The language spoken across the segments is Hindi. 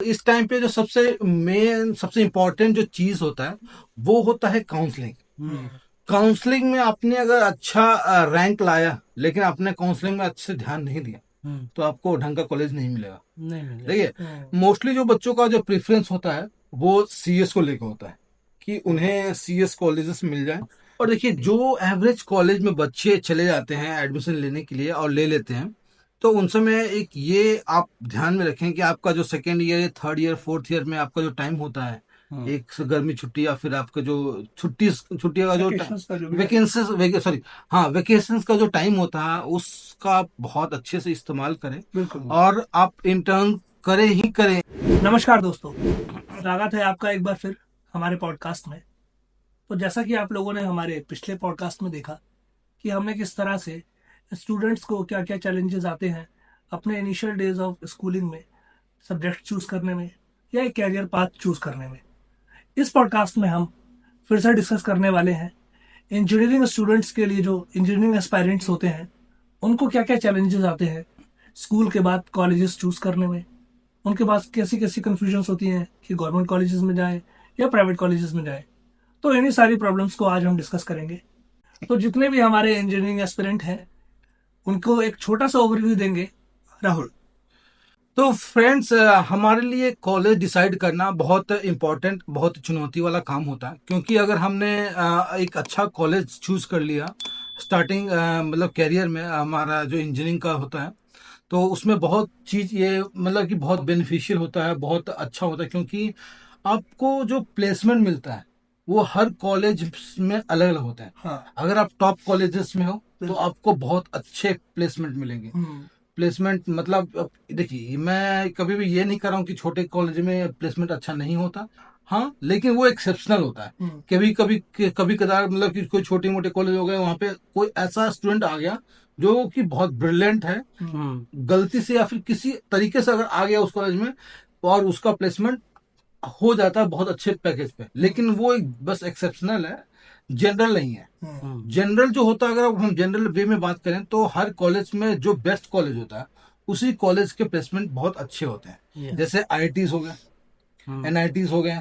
इस टाइम पे जो सबसे मेन सबसे इम्पोर्टेंट जो चीज होता है वो होता है काउंसलिंग। काउंसलिंग में आपने अगर अच्छा रैंक लाया लेकिन आपने काउंसलिंग में अच्छे से ध्यान नहीं दिया तो आपको ढंग का कॉलेज नहीं मिलेगा। नहीं मिलेगा। देखिए, मोस्टली जो बच्चों का जो प्रेफरेंस होता है वो सीएस को लेकर होता है कि उन्हें सीएस कॉलेजेस मिल जाए। और देखिए, जो एवरेज कॉलेज में बच्चे चले जाते हैं एडमिशन लेने के लिए और ले लेते हैं, तो उन समय एक ये आप ध्यान में रखें कि आपका जो second year, third year, fourth year में आपका जो टाइम होता है, एक गर्मी छुट्टी या फिर आपका जो छुट्टी का जो Vacations का जो भी है। वेकेंस सॉरी, हाँ, वेकेशंस का जो टाइम होता है उसका आप बहुत अच्छे से इस्तेमाल करें बिल्कुल। और आप इंटर्न करें ही करें। नमस्कार दोस्तों, स्वागत है आपका एक बार फिर हमारे पॉडकास्ट में। तो जैसा कि आप लोगों ने हमारे पिछले पॉडकास्ट में देखा कि हमने किस तरह से स्टूडेंट्स को क्या क्या चैलेंजेस आते हैं अपने इनिशियल डेज ऑफ स्कूलिंग में, सब्जेक्ट चूज करने में या एक कैरियर पाथ चूज करने में। इस पॉडकास्ट में हम फिर से डिस्कस करने वाले हैं इंजीनियरिंग स्टूडेंट्स के लिए, जो इंजीनियरिंग एस्पायरेंट्स होते हैं उनको क्या क्या चैलेंजेस आते हैं स्कूल के बाद कॉलेजेस चूज करने में। उनके पास कैसी कैसी कन्फ्यूजन्स होती हैं कि गवर्नमेंट कॉलेजेस में जाएं या प्राइवेट कॉलेजेस में जाएं। तो इन्हीं सारी प्रॉब्लम्स को आज हम डिस्कस करेंगे। तो जितने भी हमारे इंजीनियरिंग एस्पिरेंट हैं उनको एक छोटा सा ओवरव्यू देंगे राहुल। तो फ्रेंड्स, हमारे लिए कॉलेज डिसाइड करना बहुत इम्पोर्टेंट, बहुत चुनौती वाला काम होता है, क्योंकि अगर हमने एक अच्छा कॉलेज चूज कर लिया स्टार्टिंग मतलब कैरियर में, हमारा जो इंजीनियरिंग का होता है, तो उसमें बहुत चीज ये मतलब कि बहुत बेनिफिशियल होता है, बहुत अच्छा होता है, क्योंकि आपको जो प्लेसमेंट मिलता है वो हर कॉलेज में अलग अलग होता है। हाँ। अगर आप टॉप कॉलेजेस में हो तो आपको बहुत अच्छे प्लेसमेंट मिलेंगे। प्लेसमेंट मतलब, अब देखिए, मैं कभी भी ये नहीं कर रहा हूँ कि छोटे कॉलेज में प्लेसमेंट अच्छा नहीं होता। हाँ, लेकिन वो एक्सेप्शनल होता है। कभी कभी कभी कदार मतलब कि कोई छोटे मोटे कॉलेज हो गए, वहाँ पे कोई ऐसा स्टूडेंट आ गया जो कि बहुत ब्रिलियंट है, गलती से या फिर किसी तरीके से अगर आ गया उस कॉलेज में, और उसका प्लेसमेंट हो जाता है बहुत अच्छे पैकेज पे, लेकिन वो एक बस एक्सेप्शनल है, जनरल नहीं है। जनरल जो होता है, अगर हम जनरल वे में बात करें तो हर कॉलेज में जो बेस्ट कॉलेज होता है उसी कॉलेज के प्लेसमेंट बहुत अच्छे होते हैं। जैसे आईआईटीज हो गए, एनआईटीज हो गए,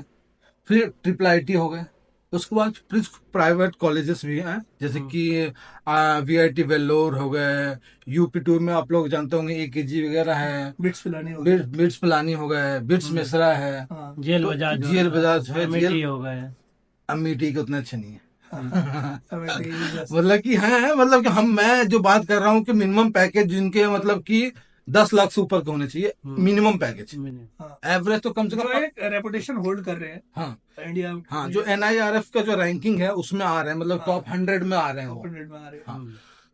फिर ट्रिपल आईटी हो गए। उसके बाद फिर प्राइवेट कॉलेजेस भी हैं, जैसे कि वीआईटी वेल्लोर हो गए, यूपी2 में आप लोग जानते होंगे एकेजी वगैरह है, बिट्स पिलानी होगी। बिट्स पिलानी हो गए, बिट्स मेसरा है, हाँ। जेल बजाज, जेल बजाज है, जेल हो गए। अमेठी के उतने अच्छे नहीं है। अमेठी जैसे। मतलब कि है, मतलब कि मैं जो बात कर रहा हूँ कि मिनिमम पैकेज जिनके मतलब कि 10 लाख से ऊपर के होने चाहिए, मिनिमम पैकेज। हाँ। एवरेज तो कम से जो कम, एक रेपुटेशन होल्ड कर रहे हैं। हाँ इंडिया। हाँ, जो एनआईआरएफ का जो रैंकिंग है उसमें आ रहे हैं, मतलब हाँ। टॉप 100 में आ रहे हैं वो। 100 में आ रहे हैं। हाँ।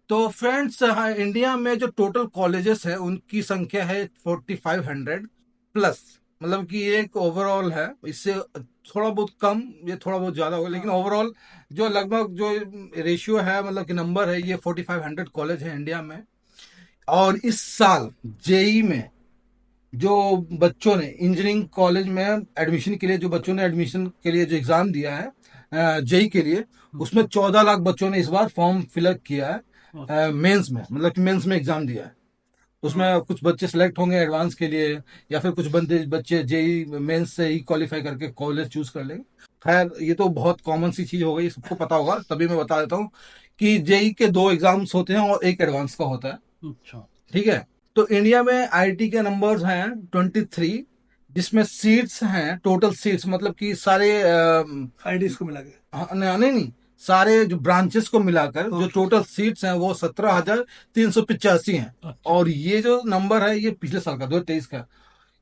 तो फ्रेंड्स, हाँ, इंडिया में जो टोटल कॉलेजेस है उनकी संख्या है 4500 प्लस। मतलब कि एक ओवरऑल है, इससे थोड़ा बहुत कम, ये थोड़ा बहुत ज्यादा होगा, लेकिन ओवरऑल जो लगभग जो रेशियो है, मतलब कि नंबर है, ये 4500 कॉलेज है इंडिया में। और इस साल जेई में जो बच्चों ने इंजीनियरिंग कॉलेज में एडमिशन के लिए, जो बच्चों ने एडमिशन के लिए जो एग्जाम दिया है जेई के लिए, उसमें 14 लाख बच्चों ने इस बार फॉर्म फिलअप किया है मेंस में, मतलब कि मेंस में एग्जाम दिया है। उसमें कुछ बच्चे सेलेक्ट होंगे एडवांस के लिए, या फिर कुछ बच्चे जेई मेंस से ही क्वालिफाई करके कॉलेज चूज कर लेंगे। खैर, ये तो बहुत कॉमन सी चीज हो गई, सबको पता होगा, तभी मैं बता देता हूँ कि जेई के 2 एग्जाम्स होते हैं और एक एडवांस का होता है। अच्छा, ठीक है। तो इंडिया में आईटी के नंबर्स हैं 23, जिसमें सीट्स हैं, टोटल सीट्स मतलब कि सारे आईडीज को मिला के। नहीं नहीं नहीं, सारे जो ब्रांचेस को मिलाकर जो टोटल सीट्स हैं वो 17,385 हैं। और ये जो नंबर है ये पिछले साल का 2023 का।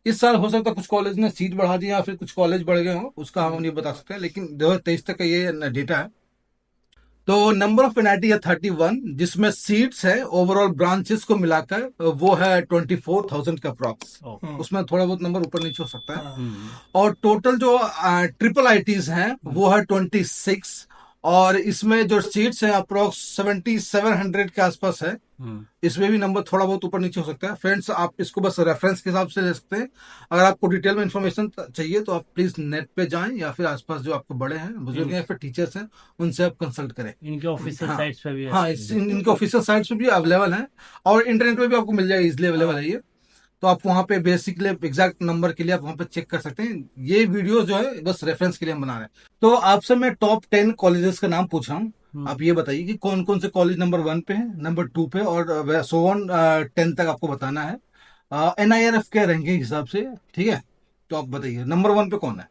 इस साल हो सकता है कुछ कॉलेज ने सीट बढ़ा दी या फिर कुछ कॉलेज बढ़ गए हो, उसका हम नहीं बता सकते, लेकिन 2023 तक का ये डेटा है। तो नंबर ऑफ एनआईटी है 31, जिसमें सीट्स है ओवरऑल ब्रांचेस को मिलाकर वो है 24,000 का अप्रॉक्स। उसमें थोड़ा बहुत नंबर ऊपर नीचे हो सकता है। और टोटल जो ट्रिपल आईटीज हैं वो है 26, और इसमें जो सीट्स हैं अप्रोक्स 7700 के आसपास है। इसमें भी नंबर थोड़ा बहुत ऊपर नीचे हो सकता है। फ्रेंड्स, आप इसको बस रेफरेंस के हिसाब से ले सकते हैं। अगर आपको डिटेल में इंफॉर्मेशन चाहिए तो आप प्लीज नेट पे जाएं, या फिर आसपास जो आपको बड़े हैं, बुजुर्ग हैं, या फिर टीचर्स हैं, उनसे आप कंसल्ट करें। इनके ऑफिशियल साइट्स पे भी हाँ, इनके ऑफिशियल साइट्स पे भी अवेलेबल है, और इंटरनेट पे भी आपको मिल जाएगा, इजिली अवेलेबल है ये। तो आप वहाँ पे बेसिकली एग्जैक्ट नंबर के लिए आप वहाँ पे चेक कर सकते हैं। ये वीडियो जो है बस रेफरेंस के लिए हम बना रहे हैं। तो आपसे मैं टॉप 10 कॉलेजेस का नाम पूछ रहा हूँ, आप ये बताइए कि कौन कौन से कॉलेज नंबर 1 पे है, नंबर 2 पे, और सो ऑन 10 तक आपको बताना है NIRF के रैंकिंग हिसाब से, ठीक है। तो आप बताइए नंबर 1 पे कौन है।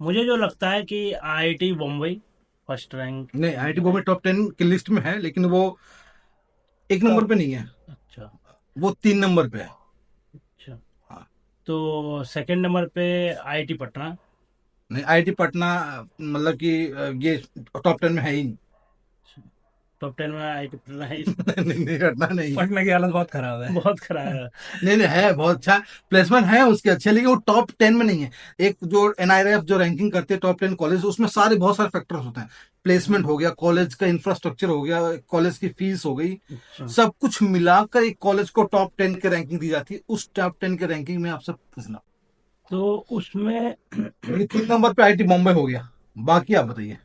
मुझे जो लगता है कि आईआईटी बम्बई फर्स्ट रैंक नहीं, IIT बॉम्बे टॉप 10 की लिस्ट में है, लेकिन वो एक नंबर टॉप। पे नहीं है, अच्छा। वो 3 नंबर पे है। अच्छा। हाँ। तो सेकंड नंबर पे आईआईटी पटना। नहीं, IIT पटना मतलब कि ये टॉप 10 में है ही नहीं। टॉप 10 में आईआईटी पटना है। नहीं, नहीं, पटना नहीं है। पटना की हालत बहुत खराब है। बहुत खराब है। नहीं, नहीं, है बहुत अच्छा, प्लेसमेंट है उसके अच्छे, लेकिन वो टॉप 10 में नहीं है। एक जो NIRF जो रैंकिंग करते हैं टॉप 10 कॉलेज, उसमें सारे बहुत सारे फैक्टर्स होते हैं। प्लेसमेंट हो गया, कॉलेज का इंफ्रास्ट्रक्चर हो गया, कॉलेज की फीस हो गई, अच्छा। सब कुछ मिलाकर एक कॉलेज को टॉप 10 की रैंकिंग दी जाती है। उस टॉप 10 की रैंकिंग में आपसे पूछना, तो उसमें ये 3 नंबर पे IIT बॉम्बे हो गया, बाकी आप बताइए।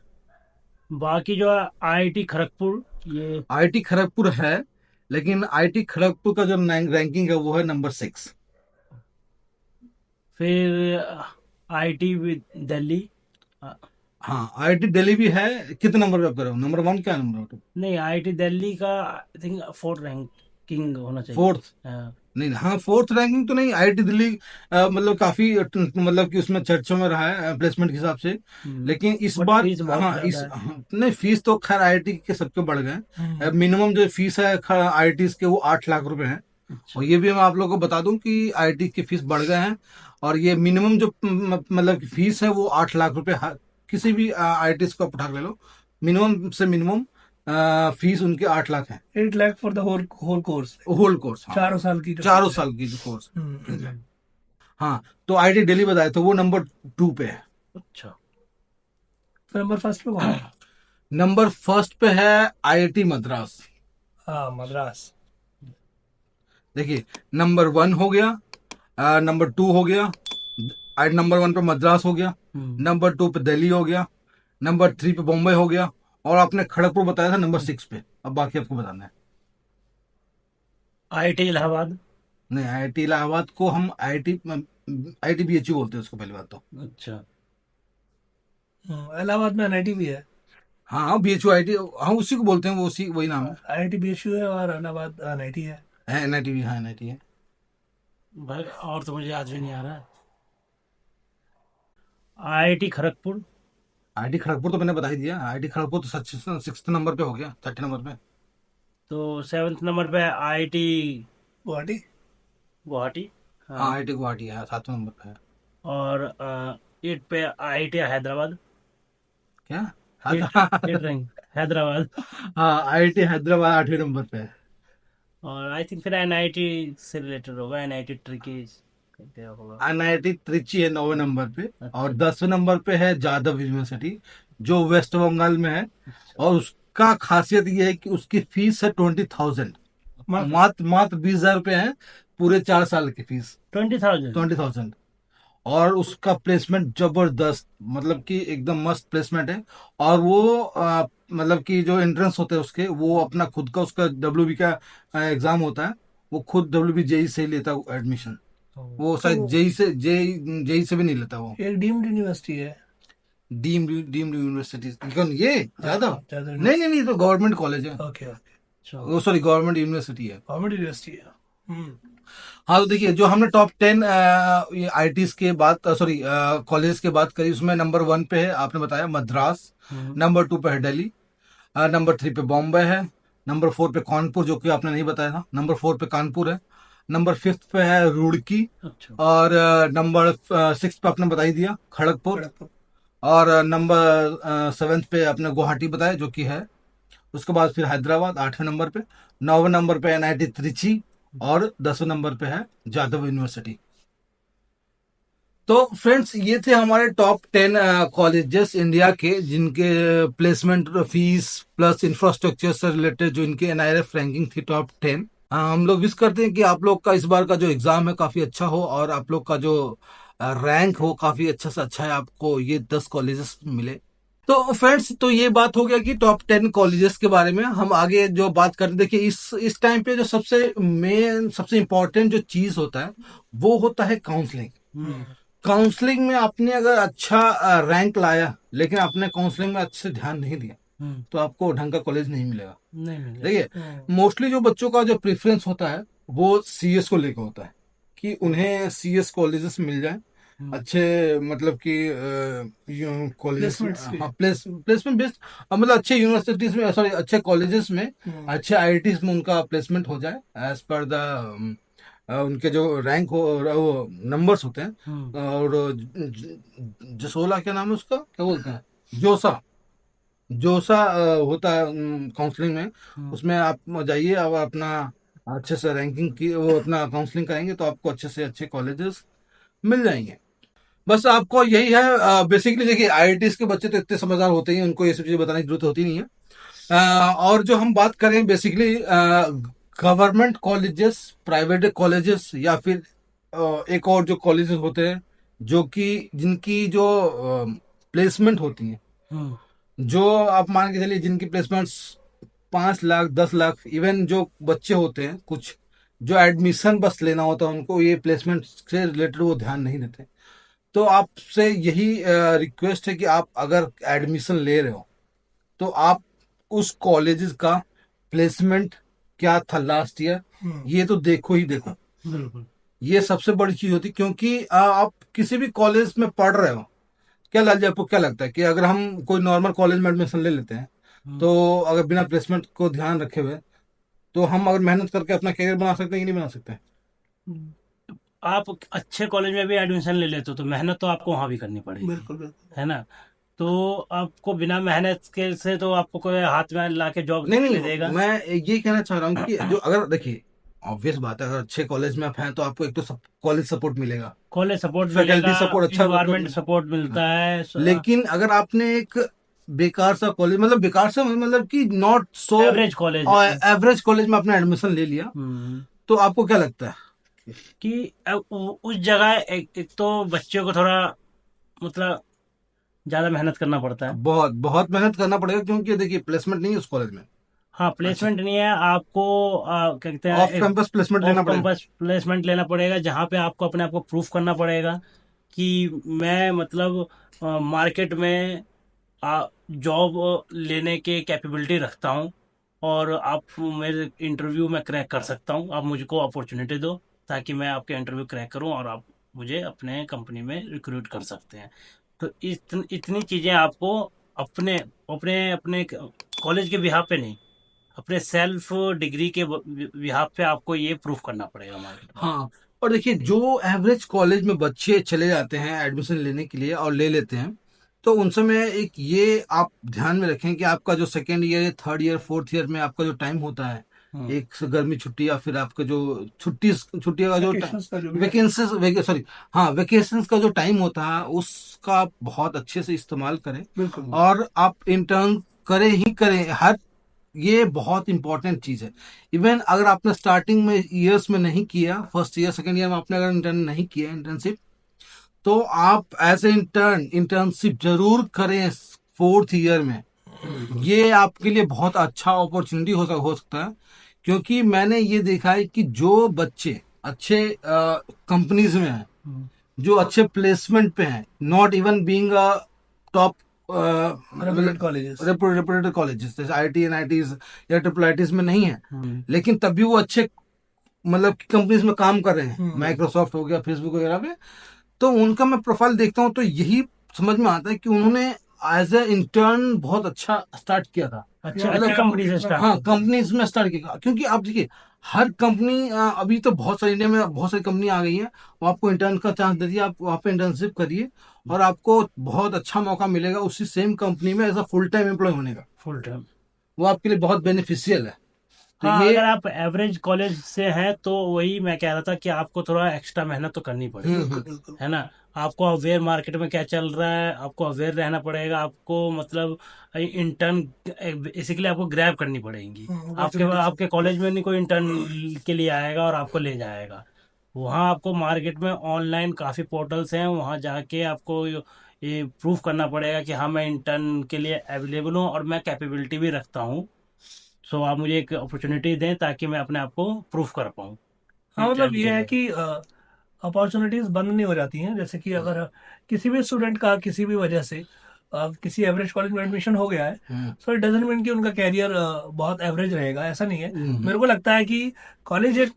बाकी जो है आईआईटी खड़गपुर ये। IIT खड़गपुर है, लेकिन IIT खड़गपुर का जो रैंकिंग है वो है नंबर 6। फिर आईआईटी दिल्ली। हाँ, IIT दिल्ली भी है। कितने नंबर पे आप कर रहे हो, नंबर 1 क्या नंबर नहीं, आईआईटी दिल्ली का आई थिंक फोर्थ रैंकिंग होना चाहिए। 4? हाँ। नहीं, हाँ, 4th रैंकिंग तो नहीं, IIT दिल्ली मतलब काफी मतलब कि उसमें चर्चों में रहा है प्लेसमेंट के हिसाब से। लेकिन इस बट बार, फीस बहुत हाँ, ज्यादा है। नहीं, फीस तो खैर IIT के सबके बढ़ गए। मिनिमम जो फीस है IIT के वो 8 लाख रुपए है। अच्छा। और ये भी मैं आप लोगों को बता दूं कि IIT की फीस बढ़ गए हैं। और ये मिनिमम जो मतलब कि फीस है वो 8 लाख रुपए, किसी भी IIT को आप उठा के ले लो, मिनिमम से मिनिमम फीस उनकी 8 लाख है। 8 lakh for the whole course. Whole course, हाँ, 4 साल की जो चारों कोर्स है। साल की जो कोर्स हम्म। है। हाँ, तो IIT दिल्ली बताया तो वो नंबर 2 पे है। अच्छा। तो नंबर फर्स्ट पे कौन है? नंबर फर्स्ट पे है IIT मद्रास। हाँ, मद्रास। देखिए, नंबर 1 हो गया, नंबर 2 हो गया, नंबर 1 पे मद्रास हो गया, नंबर 2 पे दिल्ली हो गया, नंबर 3 पे बॉम्बे हो गया, और आपने खड़गपुर बताया था नंबर 6 पे। अब बाकी आपको बताना है। आईआईटी इलाहाबाद। नहीं, IIT इलाहाबाद को हम IIT BHU बोलते हैं उसको, पहली बात तो। अच्छा। इलाहाबाद में एनआईटी भी है। हाँ, BHU IIT, हाँ, उसी को बोलते हैं, वो उसी वही नाम आईआईटी बीएचयू है और इलाहाबाद एनआईटी है। है। NIT भी, हाँ, NIT है। भाई और तो मुझे याद भी नहीं आ रहा। आईआईटी खड़गपुर। IIT खड़गपुर तो मैंने बता ही दिया, IIT खड़गपुर तो 6th नंबर पे हो गया, 30 नंबर पे। तो सेवन्थ नंबर पे आईआईटी गुवाहाटी। गुवाहाटी। हाँ, हाँ। IIT गुवाहाटी है, 7वें नंबर पे है। और एट पे आईआईटी हैदराबाद। क्या? At eight rank Hyderabad. हाँ, IIT हैदराबाद 8वें नंबर पे है। और आई थिंक फिर एनआईटी से रिलेटेड होगा, एनआईटी ट्रिकी क्या होगा। NIT त्रिची है 9वें नंबर पे। और अच्छा। 10वें नंबर पे है जादव यूनिवर्सिटी, जो वेस्ट बंगाल में है। और उसका खासियत ये है कि उसकी फीस है 20,000, मात्र। मात्र मात्र 20,000 रुपये है, पूरे 4 साल की फीस 20,000। 20,000। और उसका प्लेसमेंट जबरदस्त, मतलब कि एकदम मस्त प्लेसमेंट है। और वो मतलब कि जो एंट्रेंस होते हैं उसके, वो अपना खुद का उसका WB का एग्जाम होता है, वो खुद WB JEE से ही लेता है एडमिशन। वो तो शायद जेई से भी नहीं लेता वो। एक डीम्ड यूनिवर्सिटी है। डीम्ड यूनिवर्सिटी कौन, ये ज्यादा? हाँ, ज्यादा। नहीं, नहीं, नहीं, तो गवर्नमेंट कॉलेज है। Okay okay. अच्छा। वो सॉरी, गवर्नमेंट यूनिवर्सिटी है। गवर्नमेंट यूनिवर्सिटी है। हाँ, तो देखिए, जो हमने टॉप 10 IITs के बात, सॉरी, कॉलेज के बात करी, उसमें नंबर 1 पे है, आपने बताया मद्रास। नंबर 2 पे है दिल्ली। नंबर 3 पे बॉम्बे है। नंबर 4 पे कानपुर, जो कि आपने नहीं बताया था, नंबर 4 पे कानपुर है। नंबर 5 पे है रुड़की। अच्छा। और नंबर 6 पे आपने बता ही दिया, खड़गपुर। खड़गपुर। और नंबर 7 पे आपने गुवाहाटी बताया, जो कि है। उसके बाद फिर हैदराबाद 8वें नंबर पे। 9वें नंबर पे NIT त्रिची। और 10वें नंबर पे है जादव यूनिवर्सिटी। तो फ्रेंड्स, ये थे हमारे टॉप 10 कॉलेजेस इंडिया के, जिनके प्लेसमेंट फीस प्लस इंफ्रास्ट्रक्चर से रिलेटेड जो इनकी NIRF रैंकिंग थी टॉप 10। हम लोग विश करते हैं कि आप लोग का इस बार का जो एग्जाम है काफी अच्छा हो, और आप लोग का जो रैंक हो काफी अच्छा से अच्छा है, आपको ये 10 कॉलेजेस मिले। तो फ्रेंड्स, तो ये बात हो गया कि टॉप 10 कॉलेजेस के बारे में। हम आगे जो बात करें, देखिए इस टाइम पे जो सबसे मेन, सबसे इम्पोर्टेंट जो चीज होता है वो होता है काउंसलिंग। काउंसलिंग में आपने अगर अच्छा रैंक लाया, लेकिन आपने काउंसलिंग में अच्छे से ध्यान नहीं दिया, तो आपको ढंग का कॉलेज नहीं मिलेगा। नहीं मिलेगा। देखिए, मोस्टली जो बच्चों का जो प्रेफरेंस होता है वो सीएस को लेकर होता है कि उन्हें सीएस कॉलेजेस मिल जाए, अच्छे मतलब कि कॉलेजेस, Placements के। हाँ प्लेसमेंट बेस्ड, मतलब अच्छे यूनिवर्सिटीज में, सॉरी अच्छे कॉलेजेस में, अच्छे आईआईटीज में उनका प्लेसमेंट हो जाए एज पर द उनके जो रैंक हो, वो नंबर्स होते हैं। और जसोला क्या नाम है उसका, क्या बोलते हैं, जोसा, जोसा होता है काउंसलिंग में। उसमें आप जाइए और अपना अच्छे से रैंकिंग की, वो अपना काउंसलिंग करेंगे तो आपको अच्छे से अच्छे कॉलेजेस मिल जाएंगे। बस आपको यही है बेसिकली। देखिए, आईआईटीज के बच्चे तो इतने समझदार होते ही हैं, उनको ये सब चीजें बताने की जरूरत होती नहीं है। और जो हम बात करें basically government colleges, private colleges, या फिर एक और जो कॉलेजेस होते हैं जो कि जिनकी जो प्लेसमेंट होती है, जो आप मान के चलिए जिनकी प्लेसमेंट्स 5 लाख 10 लाख, इवन जो बच्चे होते हैं कुछ जो एडमिशन बस लेना होता है उनको, ये प्लेसमेंट से रिलेटेड वो ध्यान नहीं देते। तो आपसे यही रिक्वेस्ट है कि आप अगर एडमिशन ले रहे हो तो आप उस कॉलेजेस का प्लेसमेंट क्या था लास्ट ईयर, ये तो देखो ही देखो। बिल्कुल। ये सबसे बड़ी चीज होती है, क्योंकि आप किसी भी कॉलेज में पढ़ रहे हो, क्या लाल आपको क्या लगता है कि अगर हम कोई नॉर्मल कॉलेज में एडमिशन ले लेते हैं तो अगर बिना प्लेसमेंट को ध्यान रखे हुए, तो हम अगर मेहनत करके अपना करियर बना सकते हैं कि नहीं बना सकते? आप अच्छे कॉलेज में भी एडमिशन ले लेते हो तो मेहनत तो आपको वहाँ भी करनी पड़ेगी, बिल्कुल बिल्कुल। है ना। तो आपको बिना मेहनत के से तो आपको कोई हाथ में ला के जॉब नहीं दे नहीं, देगा। मैं ये कहना चाह रहा हूँ कि जो, अगर देखिए ऑब्वियस बात है, अगर अच्छे कॉलेज में आप हैं तो आपको एक तो कॉलेज सपोर्ट मिलेगा, कॉलेज सपोर्ट मिलेगा, फैकल्टी सपोर्ट अच्छा इन्वायरमेंट मतलब। सपोर्ट हाँ, मिलता है। लेकिन अगर आपने एक बेकार सा कॉलेज, मतलब बेकार सा मतलब कि not so average college average college में आपने एडमिशन ले लिया, तो आपको क्या लगता है? कि उस जगह एक तो बच्चे को थोड़ा मतलब ज्यादा मेहनत करना पड़ता है। बहुत बहुत मेहनत करना पड़ेगा, क्योंकि देखिए प्लेसमेंट नहीं है उस कॉलेज में। हाँ, अच्छा, प्लेसमेंट नहीं है आपको। क्या कहते ऑफ हैं, कैंपस प्लेसमेंट ऑफ लेना पड़ेगा। कैंपस प्लेसमेंट लेना पड़ेगा, जहाँ पे आपको अपने आप को प्रूफ करना पड़ेगा कि मैं मतलब मार्केट में जॉब लेने के कैपेबिलिटी रखता हूँ, और आप मेरे इंटरव्यू में क्रैक कर सकता हूँ, आप मुझको अपॉर्चुनिटी दो ताकि मैं आपके इंटरव्यू क्रैक करूँ और आप मुझे अपने कंपनी में रिक्रूट कर सकते हैं। तो इतनी चीज़ें आपको अपने अपने अपने कॉलेज के बिहाफ पे नहीं, अपने सेल्फ डिग्री के बिहाफ पे आपको ये प्रूफ करना पड़ेगा मार्केट में। हाँ, और देखिए जो एवरेज कॉलेज में बच्चे चले जाते हैं एडमिशन लेने के लिए और ले लेते हैं, तो उन समय एक ये आप ध्यान में रखें कि आपका जो second year, third year, fourth year में आपका जो टाइम होता है, एक गर्मी छुट्टी या फिर आपका जो छुट्टी का जो Vacations का जो भी है। वेकेंसन, सॉरी, हाँ वेकेशंस का जो टाइम होता है उसका आप बहुत अच्छे से इस्तेमाल करें। बिल्कुल। और आप इंटर्न करें ही करें, हर, ये बहुत इंपॉर्टेंट चीज है। इवन अगर आपने स्टार्टिंग में ईयर्स में नहीं किया, फर्स्ट ईयर सेकंड ईयर में आपने अगर इंटर्न नहीं किया इंटर्नशिप, तो आप एज ए इंटर्नशिप जरूर करें फोर्थ ईयर में। ये आपके लिए बहुत अच्छा अपॉर्चुनिटी हो सकता है, क्योंकि मैंने ये देखा है कि जो बच्चे अच्छे कंपनीज में हैं, जो अच्छे प्लेसमेंट पे हैं, not even being a top Reputed colleges। Reputed colleges जैसे आईटी एनआईटीज या ट्रिपल आईटीज में नहीं है, लेकिन तब भी वो अच्छे मतलब कंपनीज में काम कर रहे हैं, माइक्रोसॉफ्ट हो गया, फेसबुक वगैरह पे। तो उनका मैं प्रोफाइल देखता हूँ तो यही समझ में आता है कि उन्होंने एज ए इंटर्न बहुत अच्छा स्टार्ट किया था। अच्छे मतलब अच्छे कंपनी से स्टार्ट। हाँ, कंपनीज में स्टार्ट किया, क्योंकि आप देखिए हर कंपनी, अभी तो बहुत सारी इंडिया में बहुत सारी कंपनी आ गई हैं, वो आपको इंटर्न का चांस देती है, आप वहाँ पे इंटर्नशिप करिए और आपको बहुत अच्छा मौका मिलेगा उसी सेम कंपनी में as a full time employee होने का। Full time. वो आपके लिए बहुत बेनिफिशियल है। तो हाँ, ये अगर आप एवरेज कॉलेज से हैं तो वही मैं कह रहा था कि आपको थोड़ा एक्स्ट्रा मेहनत तो करनी पड़ेगी, बिल्कुल। है ना। आपको अवेयर मार्केट में क्या चल रहा है, आपको अवेयर रहना पड़ेगा, आपको मतलब इंटर्न बेसिकली आपको ग्रैब करनी पड़ेगी। आपके opportunities। आपके कॉलेज में नहीं कोई इंटर्न के लिए आएगा और आपको ले जाएगा। वहाँ आपको मार्केट में ऑनलाइन काफ़ी पोर्टल्स हैं, वहाँ जाके आपको ये प्रूफ करना पड़ेगा कि हाँ मैं इंटर्न के लिए अवेलेबल हूँ और मैं कैपेबिलिटी भी रखता हूँ। सो आप मुझे एक अपॉर्चुनिटी दें ताकि मैं अपने आप को प्रूफ कर पाऊँ हाँ, मतलब इंटर्न के ये है लिए। कि अपॉर्चुनिटीज बंद नहीं हो जाती हैं। जैसे कि अगर किसी भी स्टूडेंट का किसी भी वजह से किसी एवरेज कॉलेज में एडमिशन हो गया है, सो इट डजेंट मीन कि उनका कैरियर बहुत एवरेज रहेगा, ऐसा नहीं है। मेरे को लगता है कि कॉलेज एक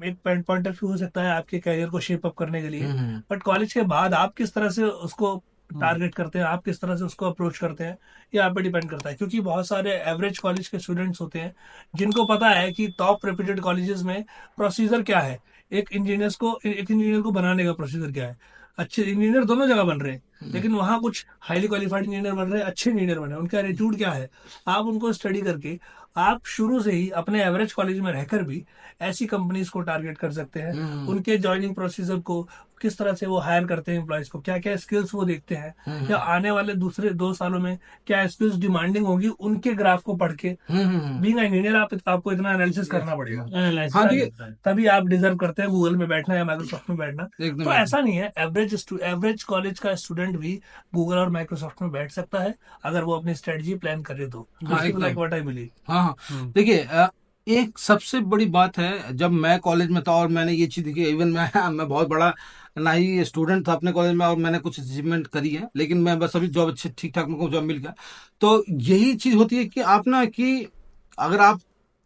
एक पॉइंट ऑफ व्यू हो सकता है आपके कैरियर को शेप अप करने के लिए, बट कॉलेज के बाद आप किस तरह से उसको टारगेट करते हैं, आप किस तरह से उसको अप्रोच करते हैं, ये आप पे डिपेंड करता है। क्योंकि बहुत सारे एवरेज कॉलेज के स्टूडेंट्स होते हैं जिनको पता है कि टॉप रेप्यूटेड कॉलेजेस में प्रोसीजर क्या है, एक इंजीनियर को बनाने का प्रोसीजर क्या है। अच्छे इंजीनियर दोनों जगह बन रहे हैं, लेकिन वहाँ कुछ हाईली क्वालिफाइड इंजीनियर बन रहे हैं, अच्छे इंजीनियर बन रहे हैं, उनका एटीट्यूड क्या है, आप उनको स्टडी करके आप शुरू से ही अपने एवरेज कॉलेज में रहकर भी ऐसी कंपनीज को टारगेट कर सकते हैं। उनके ज्वाइनिंग प्रोसीजर को, किस तरह से वो हायर करते हैं एम्प्लॉयज को, क्या क्या स्किल्स वो देखते हैं, या आने वाले दूसरे 2 सालों में क्या स्किल्स डिमांडिंग होगी, उनके ग्राफ को पढ़ के बीइंग इंजीनियर आपको इतना एनालिसिस करना पड़ेगा। एनालाइसिस हाँ करना देखिए, पड़ता है। तभी आप डिजर्व करते हैं गूगल में बैठना या माइक्रोसॉफ्ट में बैठना। एकदम तो एकदम। ऐसा नहीं है, एवरेज कॉलेज का स्टूडेंट भी गूगल और माइक्रोसॉफ्ट में बैठ सकता है अगर वो अपनी स्ट्रेटजी प्लान करे तो। हाँ जस्ट लाइक एकदम। What I believe. हाँ हाँ देखिए, एक सबसे बड़ी बात है, जब मैं कॉलेज में था और मैंने ये चीज़ देखी, इवन मैं बहुत बड़ा ना ही स्टूडेंट था अपने कॉलेज में और मैंने कुछ अचीवमेंट करी है, लेकिन मैं बस अभी जॉब अच्छे ठीक ठाक मेरे को जॉब मिल गया। तो यही चीज़ होती है कि आप ना कि अगर आप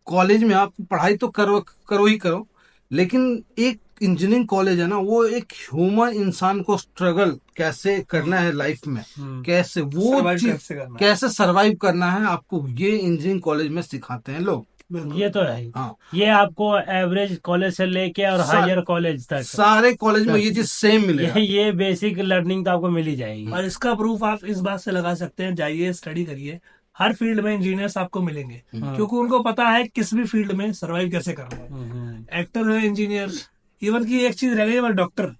कॉलेज में आप पढ़ाई तो करो करो ही करो, लेकिन एक इंजीनियरिंग कॉलेज है ना, वो एक ह्यूमन इंसान को स्ट्रगल कैसे करना है लाइफ में, कैसे वो सर्वाइव चीज कैसे करना है। कैसे सरवाइव करना है, आपको ये इंजीनियरिंग कॉलेज में सिखाते हैं लोग। बिल्कुल। ये तो है ही। हाँ, ये आपको एवरेज कॉलेज से लेके और सा, हायर कॉलेज तक सारे कॉलेज में ये चीज सेम मिलेगा। ये बेसिक लर्निंग तो आपको मिल ही जाएगी। और इसका प्रूफ आप इस बात से लगा सकते हैं, जाइए स्टडी करिए, हर फील्ड में इंजीनियर्स आपको मिलेंगे, क्योंकि उनको पता है किस भी फील्ड में सर्वाइव कैसे करना है। एक्टर है इंजीनियर, इवन की एक चीज रह गई है डॉक्टर।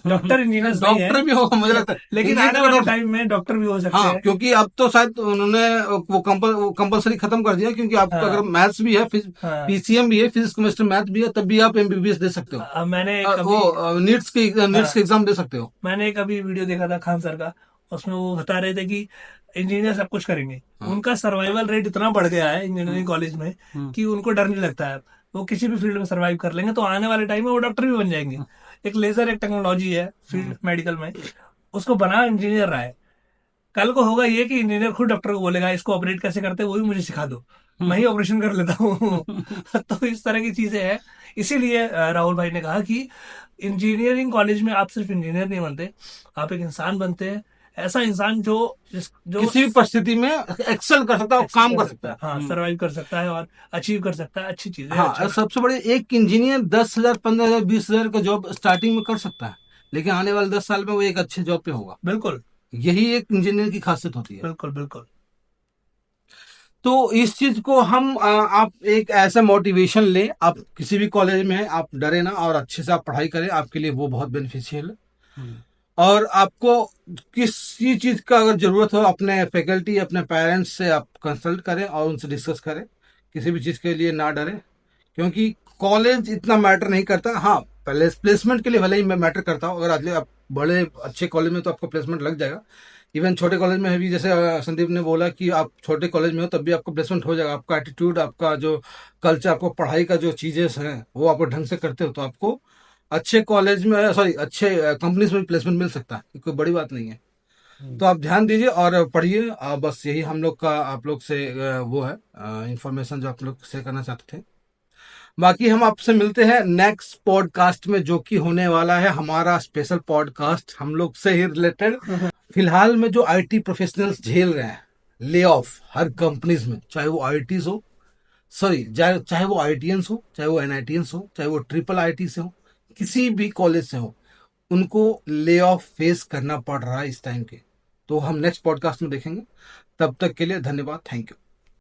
डॉक्टर इंजीनियर्स नहीं है, डॉक्टर भी होगा मुझे लगता है, लेकिन इंजीनियर आने का वाले डॉक्टर। टाइम में डॉक्टर भी हो सकते हाँ, हैं। क्योंकि अब तो शायद उन्होंने वो कंपलसरी खत्म कर दिया, क्योंकि आपका अगर हाँ मैथ्स भी है, हाँ। पीसीएम भी है, फिजिक्स केमिस्ट्री मैथ भी है, तब भी आप एमबीबीएस दे सकते हो। मैंने कभी वो नीट्स के एग्जाम दे सकते हो। मैंने एक अभी वीडियो देखा था खान सर का, उसमें वो बता रहे थे कि इंजीनियर सब कुछ करेंगे, हाँ। उनका सर्वाइवल रेट इतना बढ़ गया है इंजीनियरिंग कॉलेज में कि उनको डर नहीं लगता है, वो किसी भी फील्ड में सर्वाइव कर लेंगे। तो आने वाले टाइम में वो डॉक्टर भी बन जाएंगे। एक लेजर एक टेक्नोलॉजी है फील्ड मेडिकल में, उसको बना इंजीनियर रहा है, कल को होगा ये कि इंजीनियर खुद डॉक्टर को बोलेगा इसको ऑपरेट कैसे करते हैं वो भी मुझे सिखा दो, मैं ही ऑपरेशन कर लेता हूँ। तो इस तरह की चीजें हैं। इसीलिए राहुल भाई ने कहा कि इंजीनियरिंग कॉलेज में आप सिर्फ इंजीनियर नहीं बनते, आप एक इंसान बनते हैं। ऐसा इंसान जो किसी भी परिस्थिति में एक्सेल कर सकता है और काम कर सकता है। हाँ, सर्वाइव कर सकता है और अचीव कर सकता है अच्छी चीजें, हाँ, अच्छा। और सबसे बड़ी, एक इंजीनियर 10,000 15,000 20,000 का जॉब स्टार्टिंग में कर सकता है, लेकिन आने वाले 10 साल में वो एक अच्छे जॉब पे होगा। बिल्कुल यही एक इंजीनियर की खासियत होती है। बिल्कुल बिल्कुल। तो इस चीज को हम आप एक ऐसा मोटिवेशन ले, आप किसी भी कॉलेज में हैं आप डरे ना और अच्छे से आप पढ़ाई करें, आपके लिए वो बहुत बेनिफिशियल है। और आपको किसी चीज का अगर जरूरत हो, अपने फैकल्टी अपने पेरेंट्स से आप कंसल्ट करें और उनसे डिस्कस करें, किसी भी चीज के लिए ना डरें, क्योंकि कॉलेज इतना मैटर नहीं करता। हाँ, पहले प्लेसमेंट के लिए भले ही मैं मैटर करता हूँ, अगर आज आप बड़े अच्छे कॉलेज में तो आपको प्लेसमेंट लग जाएगा। इवन छोटे कॉलेज में भी, जैसे संदीप ने बोला कि आप छोटे कॉलेज में हो तब भी आपको प्लेसमेंट हो जाएगा। आपका एटीट्यूड, आपका जो कल्चर, आपको पढ़ाई का जो चीजें हैं वो आप ढंग से करते हो तो आपको अच्छे कॉलेज में, सॉरी अच्छे कंपनीज में प्लेसमेंट मिल सकता है, कोई बड़ी बात नहीं है। तो आप ध्यान दीजिए और पढ़िए। बस यही हम लोग का आप लोग से वो है इंफॉर्मेशन जो आप लोग शेयर करना चाहते थे। बाकी हम आपसे मिलते हैं नेक्स्ट पॉडकास्ट में, जो कि होने वाला है हमारा स्पेशल पॉडकास्ट हम लोग से ही रिलेटेड। फिलहाल में जो आईटी प्रोफेशनल्स झेल रहे हैं ले ऑफ हर कंपनीज में, चाहे वो आईटीज हो, सॉरी चाहे वो आईटीएंस हो, चाहे वो एनआईटीएंस हो, चाहे वो ट्रिपल आईटी से हो, किसी भी कॉलेज से हो, उनको ले ऑफ फेस करना पड़ रहा है इस टाइम के। तो हम नेक्स्ट पॉडकास्ट में देखेंगे। तब तक के लिए धन्यवाद, थैंक यू।